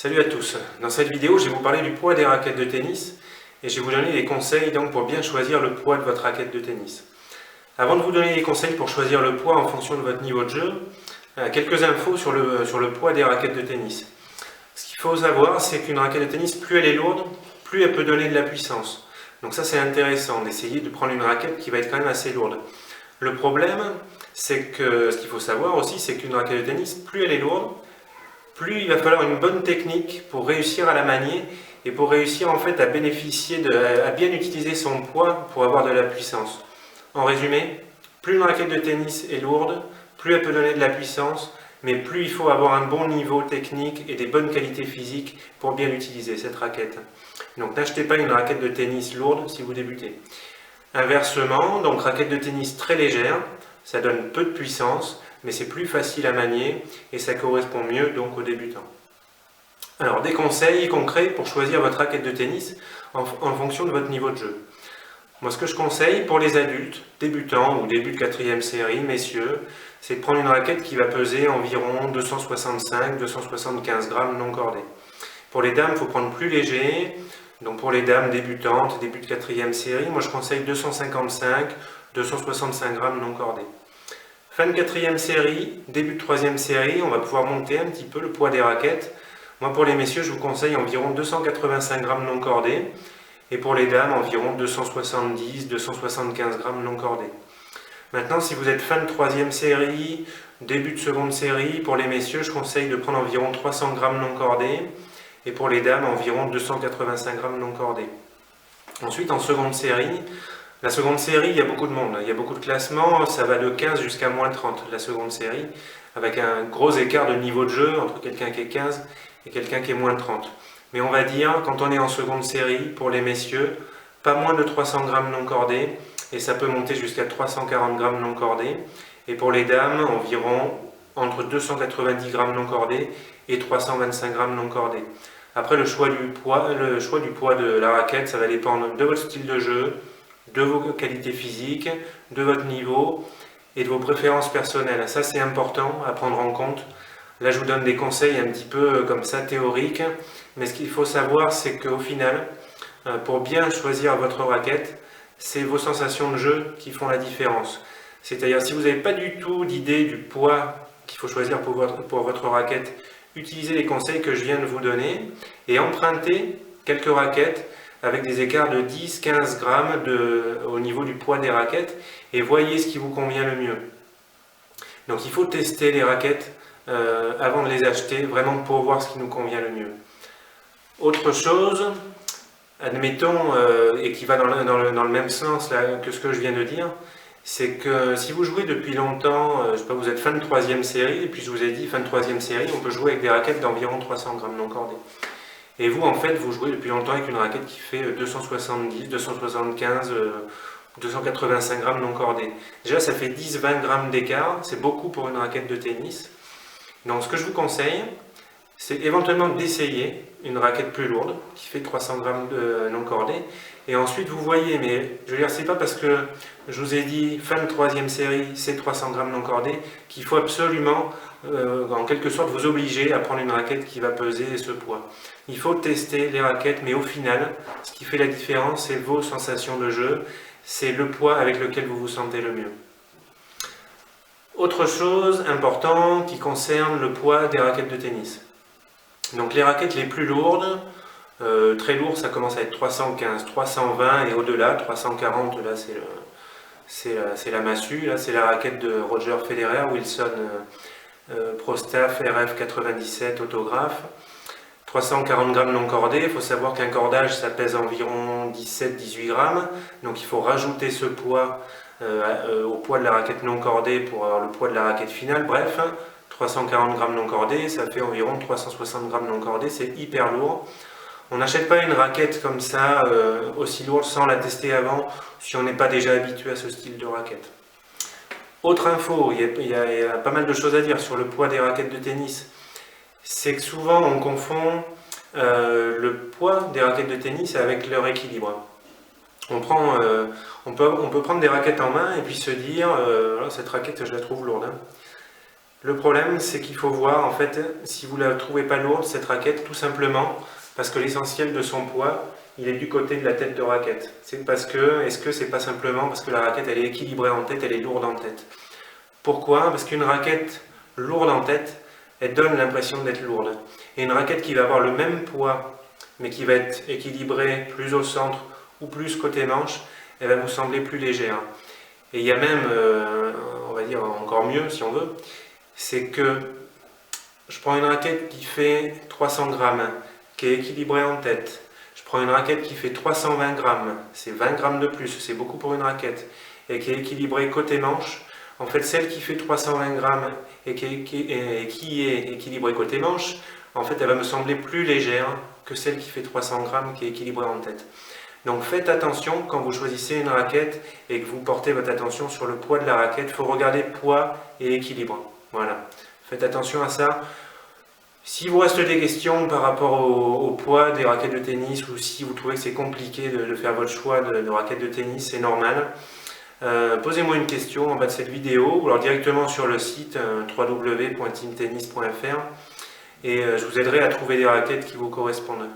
Salut à tous, dans cette vidéo je vais vous parler du poids des raquettes de tennis et je vais vous donner des conseils pour bien choisir le poids de votre raquette de tennis. Avant de vous donner des conseils pour choisir le poids en fonction de votre niveau de jeu, quelques infos sur le poids des raquettes de tennis. Ce qu'il faut savoir, c'est qu'une raquette de tennis, plus elle est lourde, plus elle peut donner de la puissance. Donc ça c'est intéressant d'essayer de prendre une raquette qui va être quand même assez lourde. Le problème, c'est que ce qu'il faut savoir aussi, c'est qu'une raquette de tennis, plus elle est lourde, plus il va falloir une bonne technique pour réussir à la manier et pour réussir en fait à bénéficier, à bien utiliser son poids pour avoir de la puissance. En résumé, plus une raquette de tennis est lourde, plus elle peut donner de la puissance, mais plus il faut avoir un bon niveau technique et des bonnes qualités physiques pour bien utiliser cette raquette. Donc n'achetez pas une raquette de tennis lourde si vous débutez. Inversement, donc raquette de tennis très légère, ça donne peu de puissance, mais c'est plus facile à manier et ça correspond mieux donc aux débutants. Alors des conseils concrets pour choisir votre raquette de tennis en fonction de votre niveau de jeu. Moi ce que je conseille pour les adultes, débutants ou début de 4e série, messieurs, c'est de prendre une raquette qui va peser environ 265-275 grammes non cordés. Pour les dames, il faut prendre plus léger. Donc pour les dames débutantes, début de 4e série, moi je conseille 265-265 grammes non cordés. Fin de 4e série, début de 3e série, on va pouvoir monter un petit peu le poids des raquettes. Moi pour les messieurs, je vous conseille environ 285 grammes non cordés. Et pour les dames, environ 270-275 grammes non cordés. Maintenant, si vous êtes fin de 3e série, début de seconde série, pour les messieurs, je conseille de prendre environ 300 grammes non cordés. Et pour les dames, environ 285 grammes non cordés. Ensuite, en seconde série, la seconde série, il y a beaucoup de monde, il y a beaucoup de classements, ça va de 15 jusqu'à moins 30, la seconde série, avec un gros écart de niveau de jeu entre quelqu'un qui est 15 et quelqu'un qui est moins 30. Mais on va dire, quand on est en seconde série, pour les messieurs, pas moins de 300 grammes non cordés, et ça peut monter jusqu'à 340 grammes non cordés. Et pour les dames, environ entre 290 grammes non cordés et 325 grammes non cordés. Après, le choix du poids de la raquette, ça va dépendre de votre style de jeu, de vos qualités physiques, de votre niveau et de vos préférences personnelles. Ça, c'est important à prendre en compte. Là, je vous donne des conseils un petit peu comme ça théoriques, mais ce qu'il faut savoir, c'est qu'au final, pour bien choisir votre raquette, c'est vos sensations de jeu qui font la différence. C'est-à-dire, si vous n'avez pas du tout d'idée du poids qu'il faut choisir pour votre raquette, utilisez les conseils que je viens de vous donner et empruntez quelques raquettes avec des écarts de 10-15 grammes au niveau du poids des raquettes et voyez ce qui vous convient le mieux. Donc il faut tester les raquettes avant de les acheter, vraiment pour voir ce qui nous convient le mieux. Autre chose, admettons, et qui va dans le même sens là, que ce que je viens de dire, c'est que si vous jouez depuis longtemps, je sais pas, vous êtes fin de 3e série, et puis je vous ai dit, fin de 3e série, on peut jouer avec des raquettes d'environ 300 grammes non cordés. Et vous, en fait, vous jouez depuis longtemps avec une raquette qui fait 270, 275, 285 grammes non cordés. Déjà, ça fait 10-20 grammes d'écart, c'est beaucoup pour une raquette de tennis. Donc, ce que je vous conseille, c'est éventuellement d'essayer une raquette plus lourde, qui fait 300 grammes non cordés. Et ensuite, vous voyez, mais je veux dire, c'est pas parce que je vous ai dit fin de 3e série, c'est 300 grammes non cordés, qu'il faut absolument, en quelque sorte, vous obliger à prendre une raquette qui va peser ce poids. Il faut tester les raquettes, mais au final, ce qui fait la différence, c'est vos sensations de jeu, c'est le poids avec lequel vous vous sentez le mieux. Autre chose importante qui concerne le poids des raquettes de tennis. Donc les raquettes les plus lourdes, très lourdes, ça commence à être 315, 320 et au-delà, 340, là c'est la massue, là c'est la raquette de Roger Federer, Wilson Pro Staff RF 97 autographe. 340 grammes non cordés, il faut savoir qu'un cordage ça pèse environ 17-18 grammes, donc il faut rajouter ce poids au poids de la raquette non cordée pour avoir le poids de la raquette finale. Bref, 340 grammes non cordés, ça fait environ 360 grammes non cordés, c'est hyper lourd. On n'achète pas une raquette comme ça, aussi lourde, sans la tester avant, si on n'est pas déjà habitué à ce style de raquette. Autre info, il y a pas mal de choses à dire sur le poids des raquettes de tennis. C'est que souvent on confond le poids des raquettes de tennis avec leur équilibre. On peut prendre des raquettes en main et puis se dire, cette raquette je la trouve lourde. Le problème, c'est qu'il faut voir, en fait, si vous ne la trouvez pas lourde, cette raquette, tout simplement parce que l'essentiel de son poids, il est du côté de la tête de raquette. C'est parce que, est-ce que c'est pas simplement parce que la raquette, elle est équilibrée en tête, elle est lourde en tête? Pourquoi? Parce qu'une raquette lourde en tête, elle donne l'impression d'être lourde. Et une raquette qui va avoir le même poids, mais qui va être équilibrée plus au centre ou plus côté manche, elle va vous sembler plus légère. Et il y a même, on va dire encore mieux si on veut, c'est que je prends une raquette qui fait 300 grammes, qui est équilibrée en tête. Je prends une raquette qui fait 320 grammes, c'est 20 grammes de plus, c'est beaucoup pour une raquette, et qui est équilibrée côté manche. En fait, celle qui fait 320 grammes et qui est équilibrée côté manche, en fait, elle va me sembler plus légère que celle qui fait 300 grammes qui est équilibrée en tête. Donc faites attention quand vous choisissez une raquette et que vous portez votre attention sur le poids de la raquette, il faut regarder poids et équilibre. Voilà, faites attention à ça. Si vous reste des questions par rapport au poids des raquettes de tennis ou si vous trouvez que c'est compliqué de faire votre choix de raquettes de tennis, c'est normal. Posez-moi une question en bas de cette vidéo ou alors directement sur le site www.teamtennis.fr et je vous aiderai à trouver des raquettes qui vous correspondent.